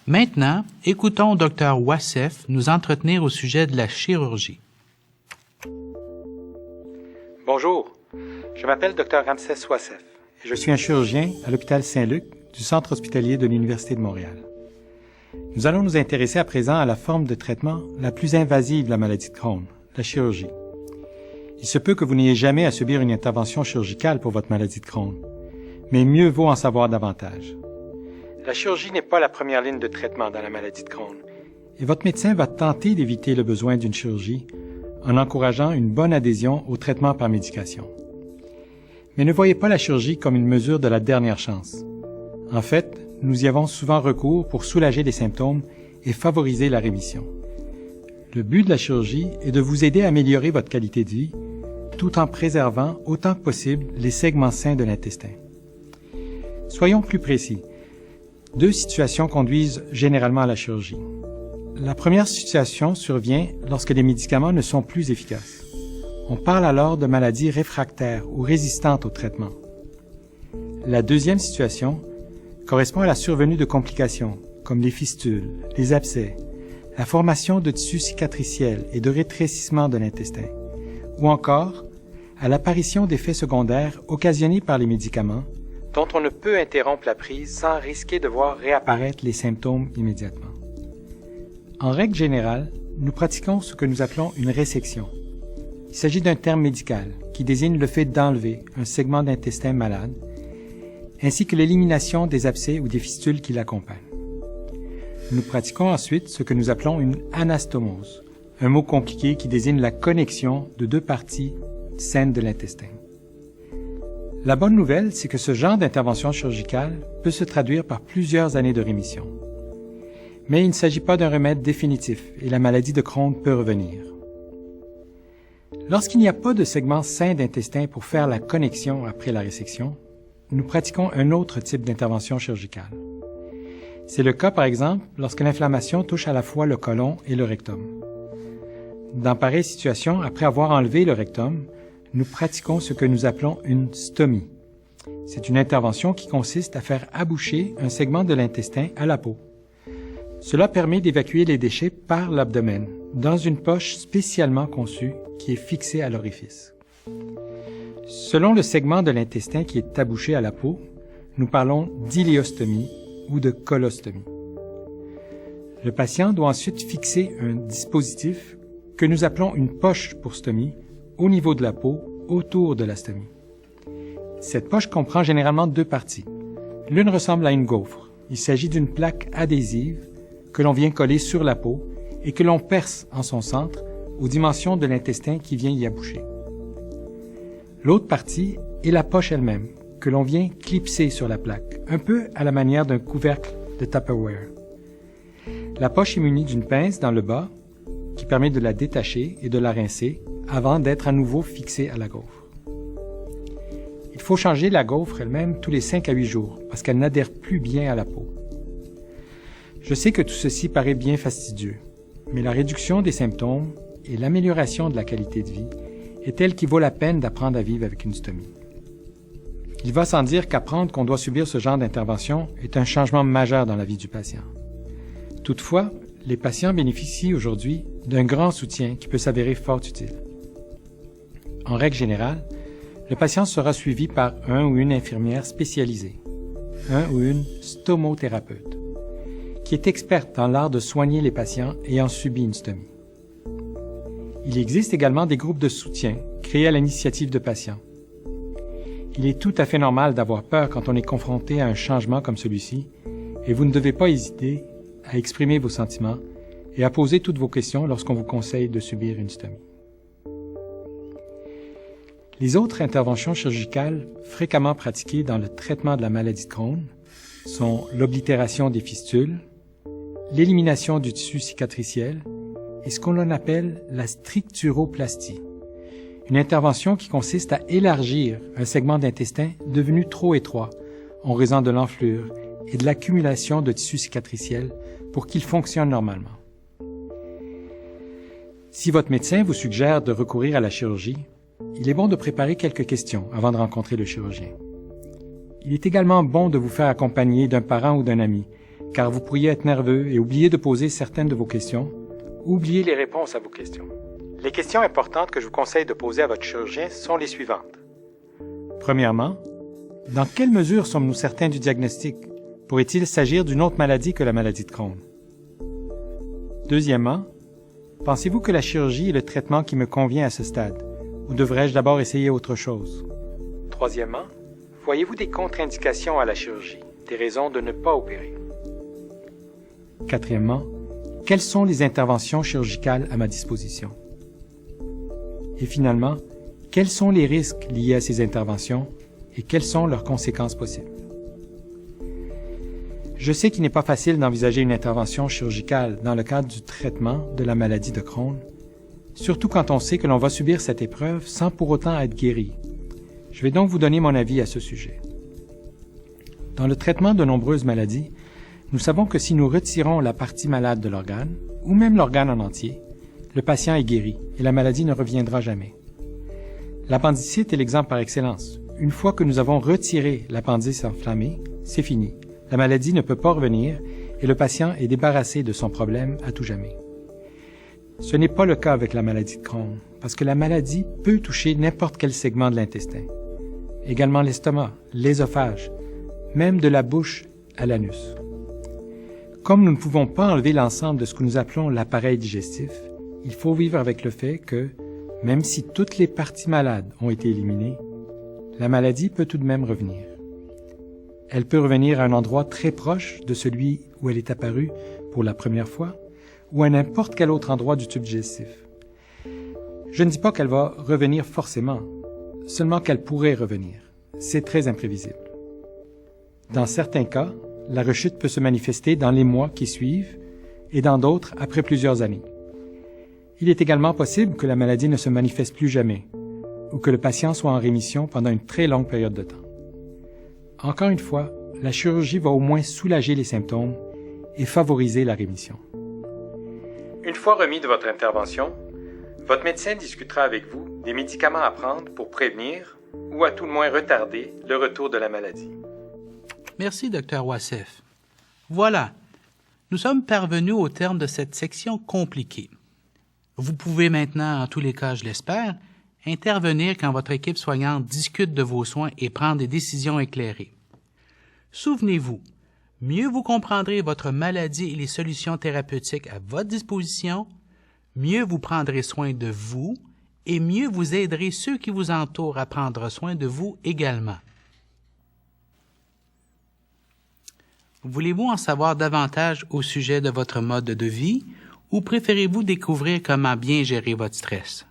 Maintenant, écoutons Dr Wassef nous entretenir au sujet de la chirurgie. Bonjour, je m'appelle Dr Ramsès Wassef et je suis un chirurgien à l'hôpital Saint-Luc du Centre hospitalier de l'Université de Montréal. Nous allons nous intéresser à présent à la forme de traitement la plus invasive de la maladie de Crohn, la chirurgie. Il se peut que vous n'ayez jamais à subir une intervention chirurgicale pour votre maladie de Crohn, mais mieux vaut en savoir davantage. La chirurgie n'est pas la première ligne de traitement dans la maladie de Crohn, et votre médecin va tenter d'éviter le besoin d'une chirurgie en encourageant une bonne adhésion au traitement par médication. Mais ne voyez pas la chirurgie comme une mesure de la dernière chance. En fait, nous y avons souvent recours pour soulager les symptômes et favoriser la rémission. Le but de la chirurgie est de vous aider à améliorer votre qualité de vie tout en préservant autant que possible les segments sains de l'intestin. Soyons plus précis. 2 situations conduisent généralement à la chirurgie. La première situation survient lorsque les médicaments ne sont plus efficaces. On parle alors de maladies réfractaires ou résistantes au traitement. La deuxième situation correspond à la survenue de complications comme les fistules, les abcès, la formation de tissus cicatriciels et de rétrécissement de l'intestin, ou encore à l'apparition d'effets secondaires occasionnés par les médicaments dont on ne peut interrompre la prise sans risquer de voir réapparaître les symptômes immédiatement. En règle générale, nous pratiquons ce que nous appelons une résection. Il s'agit d'un terme médical qui désigne le fait d'enlever un segment d'intestin malade, ainsi que l'élimination des abcès ou des fistules qui l'accompagnent. Nous pratiquons ensuite ce que nous appelons une anastomose, un mot compliqué qui désigne la connexion de 2 parties saines de l'intestin. La bonne nouvelle, c'est que ce genre d'intervention chirurgicale peut se traduire par plusieurs années de rémission. Mais il ne s'agit pas d'un remède définitif et la maladie de Crohn peut revenir. Lorsqu'il n'y a pas de segment sain d'intestin pour faire la connexion après la résection, nous pratiquons un autre type d'intervention chirurgicale. C'est le cas, par exemple, lorsque l'inflammation touche à la fois le côlon et le rectum. Dans pareille situation, après avoir enlevé le rectum, nous pratiquons ce que nous appelons une stomie. C'est une intervention qui consiste à faire aboucher un segment de l'intestin à la peau. Cela permet d'évacuer les déchets par l'abdomen, dans une poche spécialement conçue qui est fixée à l'orifice. Selon le segment de l'intestin qui est abouché à la peau, nous parlons d'iléostomie ou de colostomie. Le patient doit ensuite fixer un dispositif que nous appelons une poche pour stomie au niveau de la peau, autour de la stomie. Cette poche comprend généralement 2 parties. L'une ressemble à une gaufre. Il s'agit d'une plaque adhésive que l'on vient coller sur la peau et que l'on perce en son centre aux dimensions de l'intestin qui vient y aboucher. L'autre partie est la poche elle-même, que l'on vient clipser sur la plaque, un peu à la manière d'un couvercle de Tupperware. La poche est munie d'une pince dans le bas qui permet de la détacher et de la rincer avant d'être à nouveau fixée à la gaufre. Il faut changer la gaufre elle-même tous les 5 à 8 jours parce qu'elle n'adhère plus bien à la peau. Je sais que tout ceci paraît bien fastidieux, mais la réduction des symptômes et l'amélioration de la qualité de vie est telle qu'il vaut la peine d'apprendre à vivre avec une stomie. Il va sans dire qu'apprendre qu'on doit subir ce genre d'intervention est un changement majeur dans la vie du patient. Toutefois, les patients bénéficient aujourd'hui d'un grand soutien qui peut s'avérer fort utile. En règle générale, le patient sera suivi par un ou une infirmière spécialisée, un ou une stomothérapeute, qui est experte dans l'art de soigner les patients ayant subi une stomie. Il existe également des groupes de soutien créés à l'initiative de patients. Il est tout à fait normal d'avoir peur quand on est confronté à un changement comme celui-ci, et vous ne devez pas hésiter à exprimer vos sentiments et à poser toutes vos questions lorsqu'on vous conseille de subir une stomie. Les autres interventions chirurgicales fréquemment pratiquées dans le traitement de la maladie de Crohn sont l'oblitération des fistules, l'élimination du tissu cicatriciel et ce qu'on appelle la stricturoplastie, une intervention qui consiste à élargir un segment d'intestin devenu trop étroit en raison de l'enflure et de l'accumulation de tissu cicatriciel pour qu'il fonctionne normalement. Si votre médecin vous suggère de recourir à la chirurgie, il est bon de préparer quelques questions avant de rencontrer le chirurgien. Il est également bon de vous faire accompagner d'un parent ou d'un ami, car vous pourriez être nerveux et oublier de poser certaines de vos questions, ou oublier les réponses à vos questions. Les questions importantes que je vous conseille de poser à votre chirurgien sont les suivantes. Premièrement, dans quelle mesure sommes-nous certains du diagnostic? Pourrait-il s'agir d'une autre maladie que la maladie de Crohn? Deuxièmement, pensez-vous que la chirurgie est le traitement qui me convient à ce stade, ou devrais-je d'abord essayer autre chose? Troisièmement, voyez-vous des contre-indications à la chirurgie, des raisons de ne pas opérer? Quatrièmement, quelles sont les interventions chirurgicales à ma disposition? Et finalement, quels sont les risques liés à ces interventions et quelles sont leurs conséquences possibles? Je sais qu'il n'est pas facile d'envisager une intervention chirurgicale dans le cadre du traitement de la maladie de Crohn, surtout quand on sait que l'on va subir cette épreuve sans pour autant être guéri. Je vais donc vous donner mon avis à ce sujet. Dans le traitement de nombreuses maladies, nous savons que si nous retirons la partie malade de l'organe, ou même l'organe en entier, le patient est guéri et la maladie ne reviendra jamais. L'appendicite est l'exemple par excellence. Une fois que nous avons retiré l'appendice enflammé, c'est fini. La maladie ne peut pas revenir et le patient est débarrassé de son problème à tout jamais. Ce n'est pas le cas avec la maladie de Crohn, parce que la maladie peut toucher n'importe quel segment de l'intestin. Également l'estomac, l'ésophage, même de la bouche à l'anus. Comme nous ne pouvons pas enlever l'ensemble de ce que nous appelons l'appareil digestif, il faut vivre avec le fait que, même si toutes les parties malades ont été éliminées, la maladie peut tout de même revenir. Elle peut revenir à un endroit très proche de celui où elle est apparue pour la première fois, ou à n'importe quel autre endroit du tube digestif. Je ne dis pas qu'elle va revenir forcément, seulement qu'elle pourrait revenir. C'est très imprévisible. Dans certains cas, la rechute peut se manifester dans les mois qui suivent et dans d'autres après plusieurs années. Il est également possible que la maladie ne se manifeste plus jamais ou que le patient soit en rémission pendant une très longue période de temps. Encore une fois, la chirurgie va au moins soulager les symptômes et favoriser la rémission. Une fois remis de votre intervention, votre médecin discutera avec vous des médicaments à prendre pour prévenir ou à tout le moins retarder le retour de la maladie. Merci, Dr. Wassef. Voilà, nous sommes parvenus au terme de cette section compliquée. Vous pouvez maintenant, en tous les cas, je l'espère, intervenir quand votre équipe soignante discute de vos soins et prendre des décisions éclairées. Souvenez-vous, mieux vous comprendrez votre maladie et les solutions thérapeutiques à votre disposition, mieux vous prendrez soin de vous et mieux vous aiderez ceux qui vous entourent à prendre soin de vous également. Voulez-vous en savoir davantage au sujet de votre mode de vie ou préférez-vous découvrir comment bien gérer votre stress?